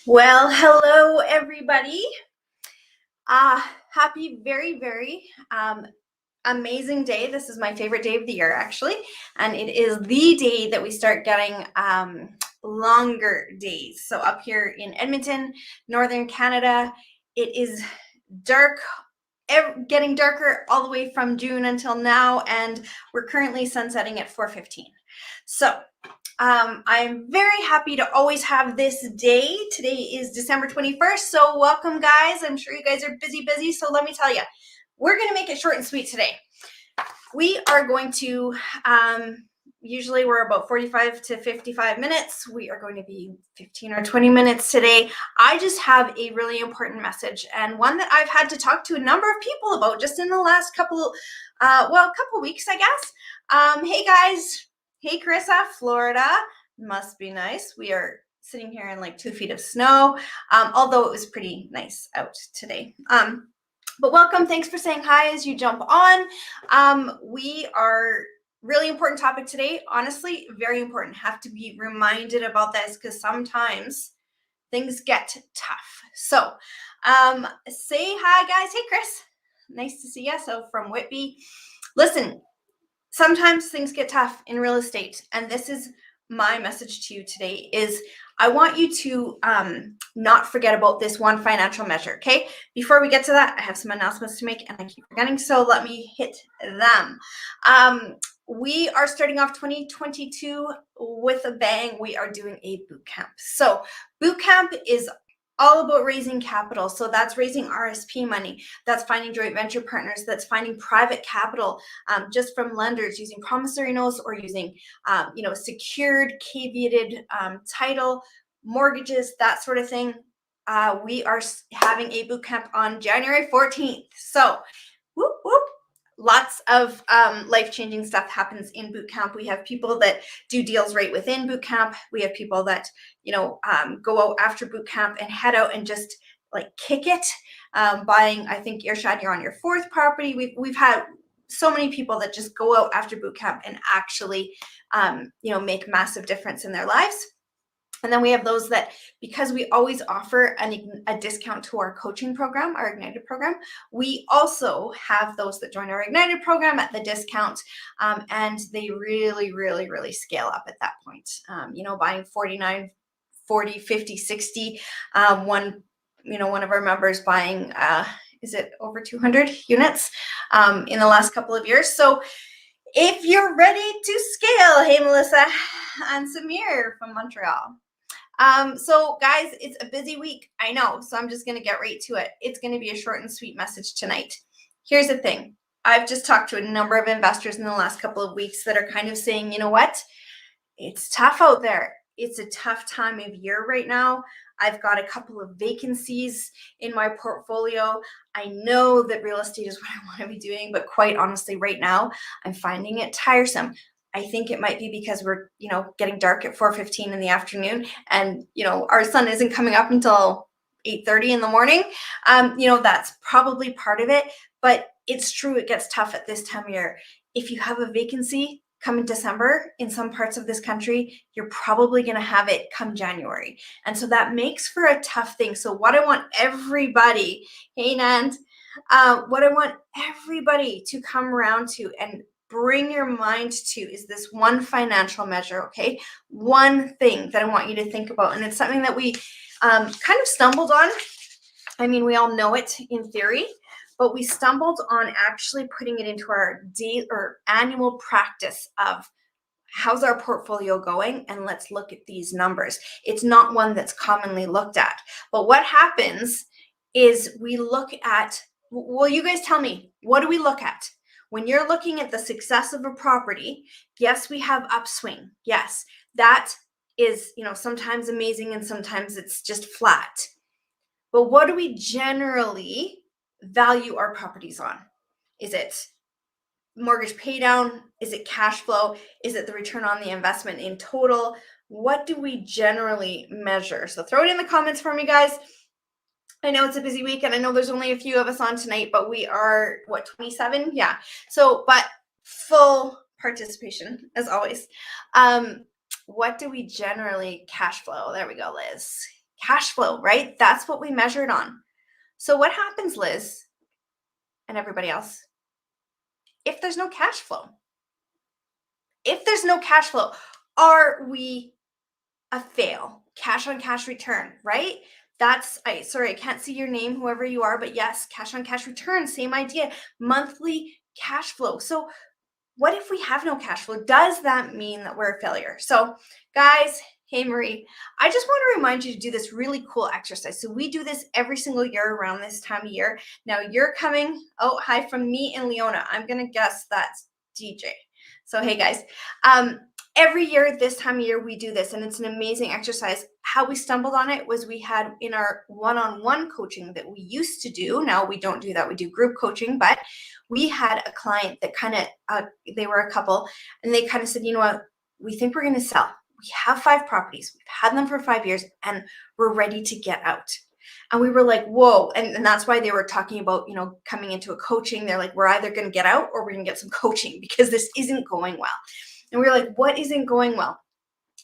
Well, hello everybody. Happy very amazing day. This is my favorite day of the year actually, and it is the day that we start getting longer days. So up here in Edmonton, Northern Canada, it is dark, getting darker all the way from June until now, and we're currently sunsetting at 4:15. So I'm very happy to always have this day. Today is December 21st, so welcome guys. I'm sure you guys are busy, so let me tell you, we're going to make it short and sweet today. We are going to, usually we're about 45 to 55 minutes. We are going to be 15 or 20 minutes today. I just have a really important message, and one that I've had to talk to a number of people about just in the last couple weeks, I guess. Hey guys. Hey, Carissa, Florida. Must be nice. We are sitting here in like 2 feet of snow, although it was pretty nice out today. But welcome. Thanks for saying hi as you jump on. We are really important topic today. Honestly, very important. Have to be reminded about this because sometimes things get tough. So say hi, guys. Hey, Chris. Nice to see you. So from Whitby. Listen, sometimes things get tough in real estate, and this is my message to you today is I want you to not forget about this one financial measure, okay? Before we get to that, I have some announcements to make, and I keep forgetting, so let me hit them. We are starting off 2022 with a bang. We are doing a boot camp. So boot camp is all about raising capital. So that's raising RSP money. That's finding joint venture partners. That's finding private capital just from lenders using promissory notes or using, secured, caveated title, mortgages, that sort of thing. We are having a boot camp on January 14th. So, whoop, whoop. Lots of life-changing stuff happens in boot camp. We have people that do deals right within boot camp. We have people that, go out after boot camp and head out and just like kick it. Buying, I think, Irshad, you're on your 4th property. We've had so many people that just go out after boot camp and actually, make massive difference in their lives. And then we have those that, because we always offer a discount to our coaching program, our Ignited program, we also have those that join our Ignited program at the discount, and they really scale up at that point. Buying 49, 40, 50, 60. One of our members buying, is it over 200 units in the last couple of years? So if you're ready to scale, hey, Melissa and Samir from Montreal. So guys, it's a busy week. I know. So I'm just going to get right to it. It's going to be a short and sweet message tonight. Here's the thing. I've just talked to a number of investors in the last couple of weeks that are kind of saying, you know what? It's tough out there. It's a tough time of year right now. I've got a couple of vacancies in my portfolio. I know that real estate is what I want to be doing, but quite honestly, right now, I'm finding it tiresome. I think it might be because we're, getting dark at 4:15 in the afternoon, and, our sun isn't coming up until 8:30 in the morning. That's probably part of it, but it's true. It gets tough at this time of year. If you have a vacancy come in December in some parts of this country, you're probably going to have it come January. And so that makes for a tough thing. So what I want everybody, hey, Nand, what I want everybody to come around to and bring your mind to is this one financial measure, okay? One thing that I want you to think about. And it's something that we kind of stumbled on. I mean, we all know it in theory, but we stumbled on actually putting it into our annual practice of how's our portfolio going, and let's look at these numbers. It's not one that's commonly looked at. But what happens is we look at, well, you guys tell me, what do we look at? When you're looking at the success of a property, yes, we have upswing. Yes, that is, sometimes amazing and sometimes it's just flat. But what do we generally value our properties on? Is it mortgage pay down? Is it cash flow? Is it the return on the investment in total? What do we generally measure? So throw it in the comments for me, guys. I know it's a busy week, and I know there's only a few of us on tonight, but we are, 27? Yeah. So, but full participation as always. What do we generally cash flow? There we go, Liz. Cash flow, right? That's what we measured on. So what happens, Liz and everybody else, if there's no cash flow? If there's no cash flow, are we a fail? Cash on cash return, right? Sorry, I can't see your name, whoever you are, but yes, cash on cash return, same idea, monthly cash flow. So what if we have no cash flow? Does that mean that we're a failure? So guys, hey Marie, I just want to remind you to do this really cool exercise. So we do this every single year around this time of year. Now you're coming, oh, hi from me and Leona. I'm going to guess that's DJ. So hey guys, every year this time of year we do this, and it's an amazing exercise. How we stumbled on it was we had in our one-on-one coaching that we used to do. Now we don't do that, we do group coaching, but we had a client that kind of they were a couple, and they kind of said, you know what, we think we're going to sell. We have 5 properties, we've had them for 5 years, and we're ready to get out. And we were like, whoa. And that's why they were talking about, you know, coming into a coaching. They're like, we're either going to get out or we're going to get some coaching because this isn't going well. And we were like, what isn't going well?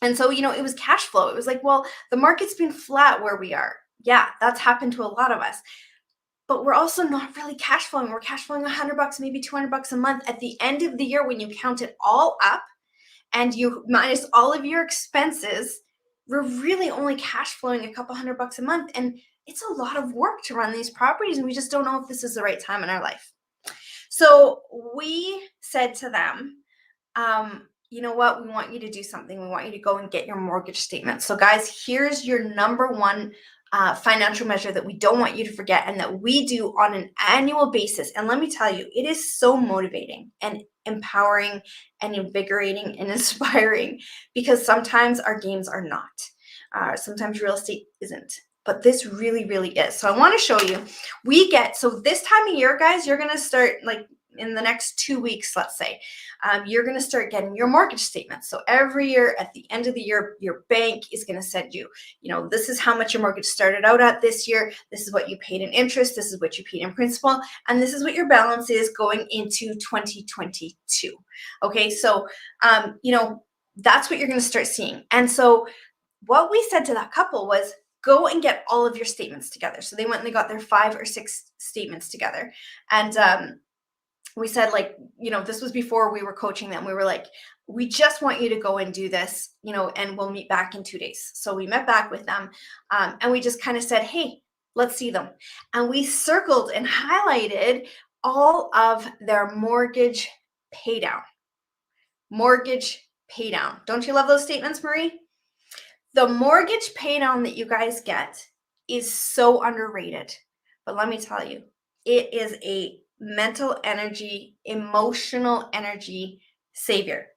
And so, you know, it was cash flow. It was like, well, the market's been flat where we are. Yeah, that's happened to a lot of us. But we're also not really cash flowing. We're cash flowing $100, maybe $200 a month at the end of the year when you count it all up and you minus all of your expenses. We're really only cash flowing a couple $100 a month. And it's a lot of work to run these properties. And we just don't know if this is the right time in our life. So we said to them, you know what, we want you to do something. We want you to go and get your mortgage statement. So guys, here's your number one financial measure that we don't want you to forget and that we do on an annual basis. And let me tell you, it is so motivating and empowering and invigorating and inspiring, because sometimes our games are not. Sometimes real estate isn't. But this really, really is. So I want to show you, so this time of year, guys, you're going to start, like in the next 2 weeks, let's say, you're going to start getting your mortgage statements. So every year at the end of the year, your bank is going to send you, you know, this is how much your mortgage started out at this year. This is what you paid in interest. This is what you paid in principal. And this is what your balance is going into 2022. Okay. So, you know, that's what you're going to start seeing. And so what we said to that couple was, go and get all of your statements together. So they went and they got their 5 or 6 statements together. And we said, like, you know, this was before we were coaching them. We were like, we just want you to go and do this, you know, and we'll meet back in 2 days. So we met back with them and we just kind of said, hey, let's see them. And we circled and highlighted all of their mortgage pay down. Mortgage pay down. Don't you love those statements, Marie? The mortgage pay down that you guys get is so underrated. But let me tell you, it is a mental energy, emotional energy saver.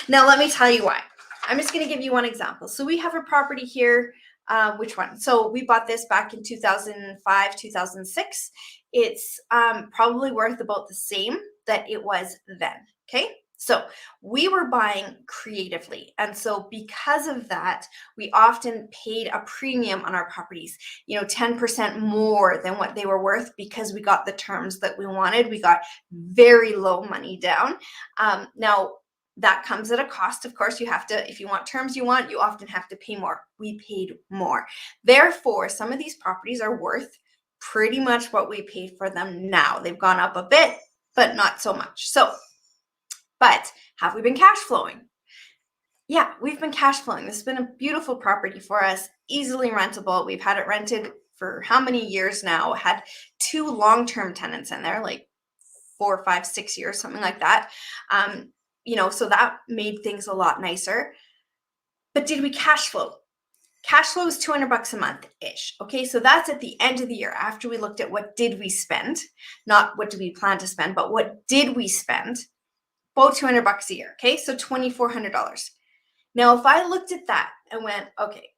Now, let me tell you why. I'm just going to give you one example. So we have a property here. Which one? So we bought this back in 2005, 2006. It's probably worth about the same that it was then. Okay. So we were buying creatively. And so because of that, we often paid a premium on our properties, you know, 10% more than what they were worth, because we got the terms that we wanted. We got very low money down. Now, that comes at a cost. Of course, you have to, if you want terms you often have to pay more. We paid more. Therefore, some of these properties are worth pretty much what we paid for them now. They've gone up a bit, but not so much. But have we been cash flowing? Yeah, we've been cash flowing. This has been a beautiful property for us, easily rentable. We've had it rented for how many years now? Had 2 long-term tenants in there, like 4, 5, 6 years, something like that. You know, so that made things a lot nicer. But did we cash flow? Cash flow is $200 a month-ish. Okay, so that's at the end of the year after we looked at what did we spend, not what do we plan to spend, but what did we spend? About $200 a year. Okay, so $2,400. Now, if I looked at that and went, okay,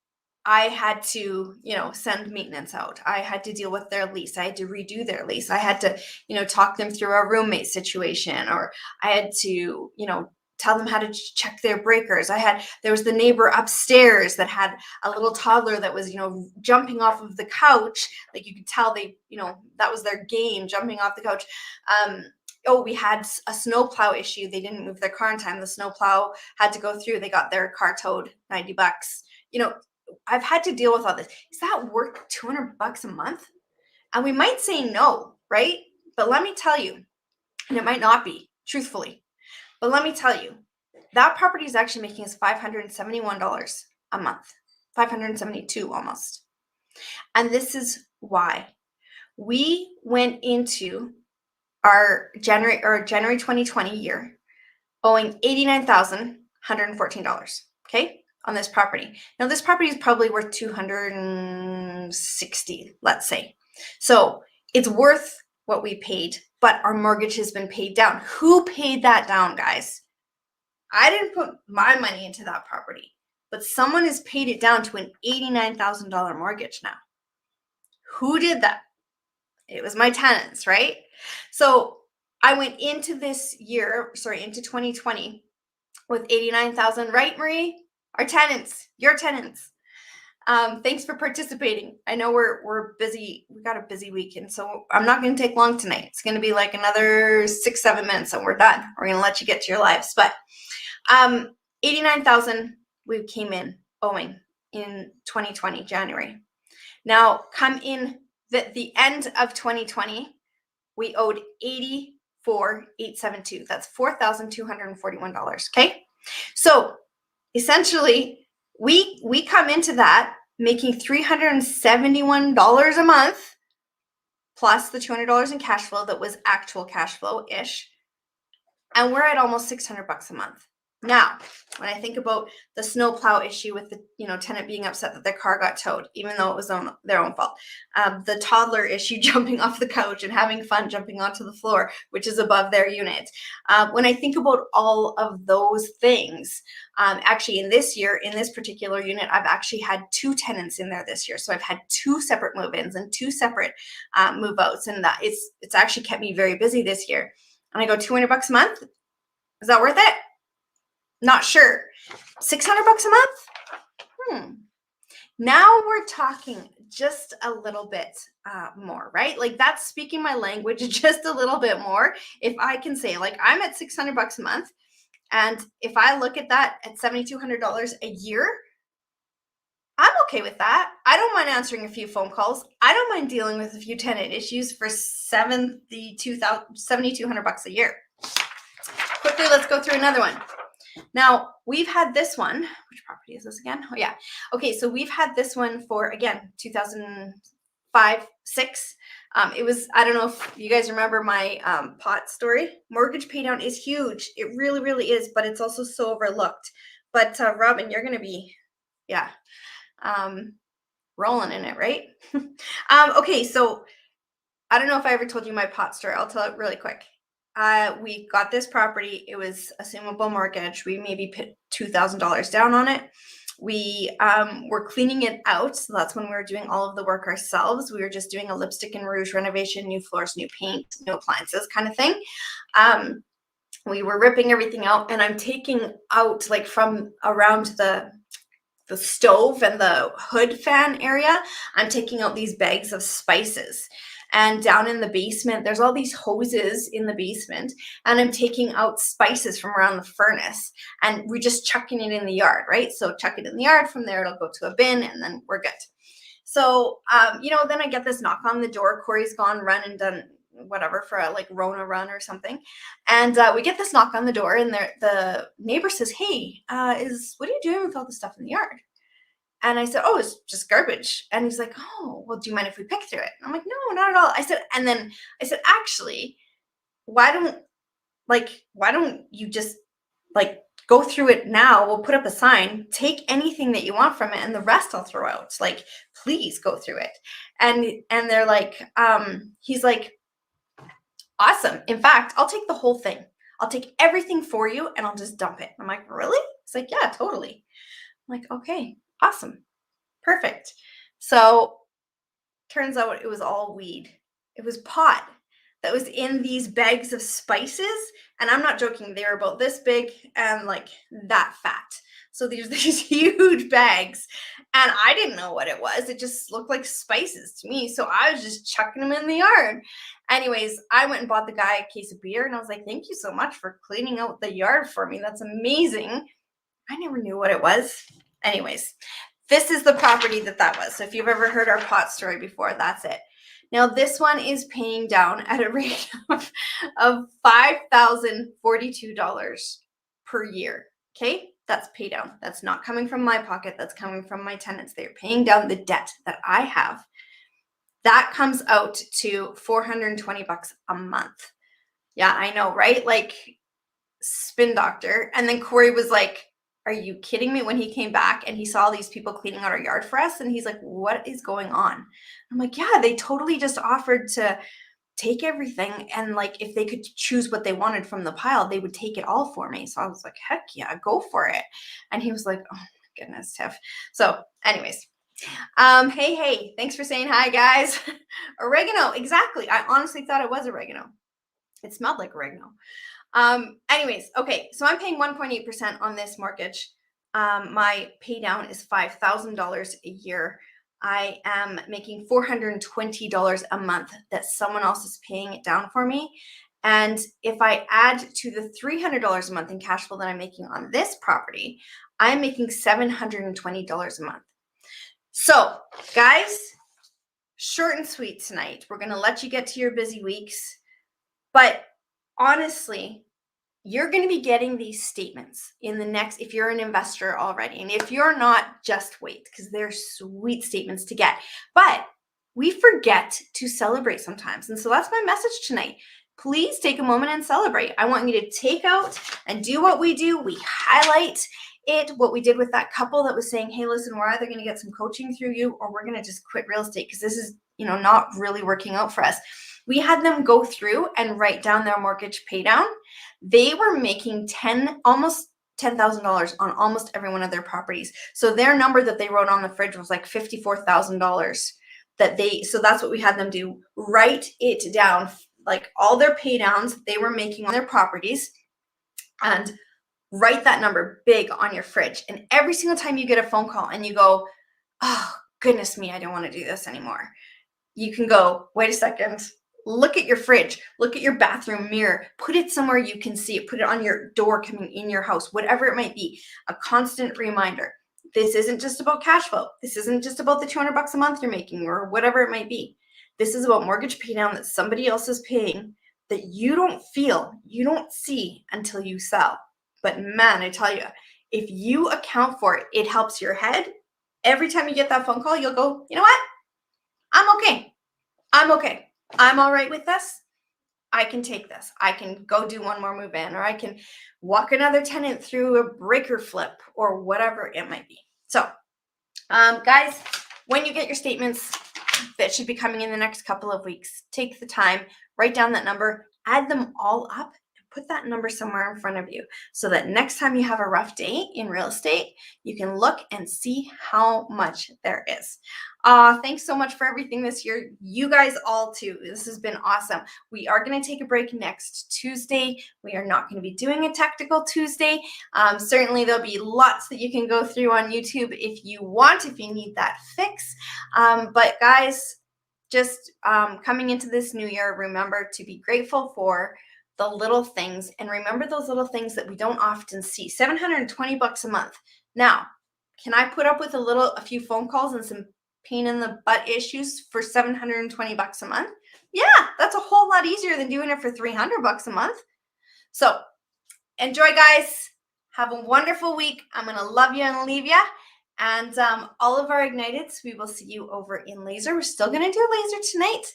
I had to, you know, send maintenance out. I had to deal with their lease. I had to redo their lease. I had to, you know, talk them through a roommate situation, or I had to, you know, tell them how to check their breakers. There was the neighbor upstairs that had a little toddler that was, you know, jumping off of the couch. Like you could tell they, you know, that was their game, jumping off the couch. Oh, we had a snowplow issue. They didn't move their car in time. The snowplow had to go through. They got their car towed, $90. You know, I've had to deal with all this. Is that worth $200 a month? And we might say no, right? But let me tell you, and it might not be, truthfully, but let me tell you, that property is actually making us $571 a month, 572 almost. And this is why. We went into our January 2020 year owing $89,114, okay, on this property. Now this property is probably worth 260, let's say. So it's worth what we paid, but our mortgage has been paid down. Who paid that down, guys? I didn't put my money into that property, but someone has paid it down to an $89,000 mortgage now. Who did that? It was my tenants, right? So I went into this year, into 2020 with 89,000, right, Marie? Our tenants, your tenants. Thanks for participating. I know we're busy. We got a busy weekend, so I'm not going to take long tonight. It's going to be like another 6-7 minutes and we're done. We're going to let you get to your lives. But 89,000 we came in owing in 2020, January. Now, come in the end of 2020, we owed $84,872. That's $4,241. Okay, so essentially, we come into that making $371 a month, plus the $200 in cash flow that was actual cash flow ish, and we're at almost $600 a month. Now, when I think about the snowplow issue with the tenant being upset that their car got towed, even though it was their own fault, the toddler issue jumping off the couch and having fun jumping onto the floor, which is above their unit. When I think about all of those things, actually in this year, in this particular unit, I've actually had 2 tenants in there this year. So I've had 2 separate move-ins and 2 separate move-outs, and that it's actually kept me very busy this year. And I go, $200 a month? Is that worth it? Not sure. $600 a month? Now we're talking just a little bit more, right? Like that's speaking my language just a little bit more. If I can say, like, I'm at $600 a month, and if I look at that at $7,200 a year, I'm okay with that. I don't mind answering a few phone calls. I don't mind dealing with a few tenant issues for $7,200 a year. Quickly, let's go through another one. Now, we've had this one. Which property is this again? Oh, yeah. Okay, so we've had this one for, again, 2005, 6. It was, I don't know if you guys remember my pot story. Mortgage pay down is huge. It really, really is, but it's also so overlooked. But Robin, you're going to be, rolling in it, right? Okay, so I don't know if I ever told you my pot story. I'll tell it really quick. We got this property. It was assumable mortgage. We maybe put $2,000 down on it. We were cleaning it out. So that's when we were doing all of the work ourselves. We were just doing a lipstick and rouge renovation, new floors, new paint, new appliances kind of thing. We were ripping everything out, and I'm taking out, like, from around the stove and the hood fan area, I'm taking out these bags of spices. And down in the basement, there's all these hoses in the basement, and I'm taking out spices from around the furnace, and we're just chucking it in the yard, right? So chuck it in the yard. From there, it'll go to a bin, and then we're good. So, then I get this knock on the door. Corey's gone, run and done whatever for a Rona run or something. And we get this knock on the door, and the neighbor says, "Hey, what are you doing with all the stuff in the yard?" And I said, "Oh, it's just garbage." And he's like, "Oh, well, do you mind if we pick through it?" And I'm like, "No, not at all." I said, "Actually, why don't you just go through it now? We'll put up a sign, take anything that you want from it, and the rest I'll throw out. Please go through it." And they're like, he's like, "Awesome. In fact, I'll take the whole thing. I'll take everything for you, and I'll just dump it." I'm like, "Really?" He's like, "Yeah, totally." I'm like, "Okay. Awesome. Perfect." So turns out it was all weed. It was pot that was in these bags of spices. And I'm not joking. They were about this big and that fat. So there's these huge bags, and I didn't know what it was. It just looked like spices to me. So I was just chucking them in the yard. Anyways, I went and bought the guy a case of beer, and I was like, "Thank you so much for cleaning out the yard for me. That's amazing." I never knew what it was. Anyways, this is the property that was. So if you've ever heard our pot story before, that's it. Now this one is paying down at a rate of $5,042 per year. Okay, that's pay down. That's not coming from my pocket. That's coming from my tenants. They're paying down the debt that I have. That comes out to $420 a month. Yeah, I know, right? Like, spin doctor. And then Corey was like, are you kidding me? When he came back and he saw all these people cleaning out our yard for us, and he's like, what is going on? I'm like, yeah, they totally just offered to take everything, and like if they could choose what they wanted from the pile, they would take it all for me. So I was like, heck yeah, go for it. And he was like, oh my goodness, Tiff. So anyways, hey, thanks for saying hi, guys. Oregano, exactly. I honestly thought it was oregano. It smelled like oregano. Anyways, okay, so I'm paying 1.8% on this mortgage. My pay down is $5,000 a year. I am making $420 a month that someone else is paying it down for me. And if I add to the $300 a month in cash flow that I'm making on this property, I'm making $720 a month. So, guys, short and sweet tonight. We're going to let you get to your busy weeks. But honestly, you're going to be getting these statements in the next, if you're an investor already. And if you're not, just wait, because they're sweet statements to get. But we forget to celebrate sometimes. And so that's my message tonight. Please take a moment and celebrate. I want you to take out and do what we do. We highlight it, what we did with that couple that was saying, hey, listen, we're either going to get some coaching through you, or we're going to just quit real estate because this is, not really working out for us. We had them go through and write down their mortgage pay down. They were making almost $10,000 on almost every one of their properties. So their number that they wrote on the fridge was like $54,000 so that's what we had them do. Write it down, like all their pay downs they were making on their properties, and write that number big on your fridge. And every single time you get a phone call and you go, oh, goodness me, I don't want to do this anymore, you can go, wait a second, look at your fridge, look at your bathroom mirror, put it somewhere you can see it, put it on your door coming in your house, whatever it might be, a constant reminder. This isn't just about cash flow. This isn't just about the $200 a month you're making or whatever it might be. This is about mortgage pay down that somebody else is paying that you don't feel, you don't see until you sell. But man, I tell you, if you account for it, it helps your head. Every time you get that phone call, you'll go, you know what? I'm okay. I'm all right with this. I can take this. I can go do one more move in, or I can walk another tenant through a breaker flip, or whatever it might be. So, guys, when you get your statements that should be coming in the next couple of weeks, take the time, write down that number, add them all up, put that number somewhere in front of you so that next time you have a rough day in real estate, you can look and see how much there is. Thanks so much for everything this year. You guys all too. This has been awesome. We are going to take a break next Tuesday. We are not going to be doing a tactical Tuesday. Certainly there'll be lots that you can go through on YouTube if you want, if you need that fix. But guys, just coming into this new year, remember to be grateful for the little things, and remember those little things that we don't often see. $720 a month. Now, can I put up with a few phone calls and some pain in the butt issues for $720 a month? Yeah, that's a whole lot easier than doing it for $300 a month. So enjoy, guys. Have a wonderful week. I'm going to love you and leave you. And all of our Igniteds, we will see you over in laser. We're still going to do laser tonight,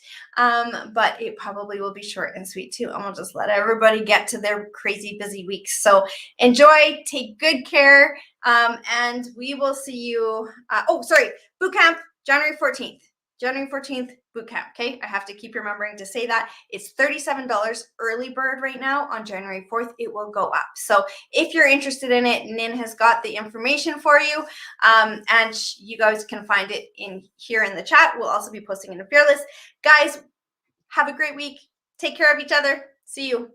but it probably will be short and sweet too. And we'll just let everybody get to their crazy busy weeks. So enjoy, take good care, and we will see you. Boot camp, January 14th. January 14th, boot camp, okay? I have to keep remembering to say that. It's $37 early bird right now. On January 4th, it will go up. So if you're interested in it, Nin has got the information for you, and you guys can find it here in the chat. We'll also be posting in a Fearless. Guys, have a great week. Take care of each other. See you.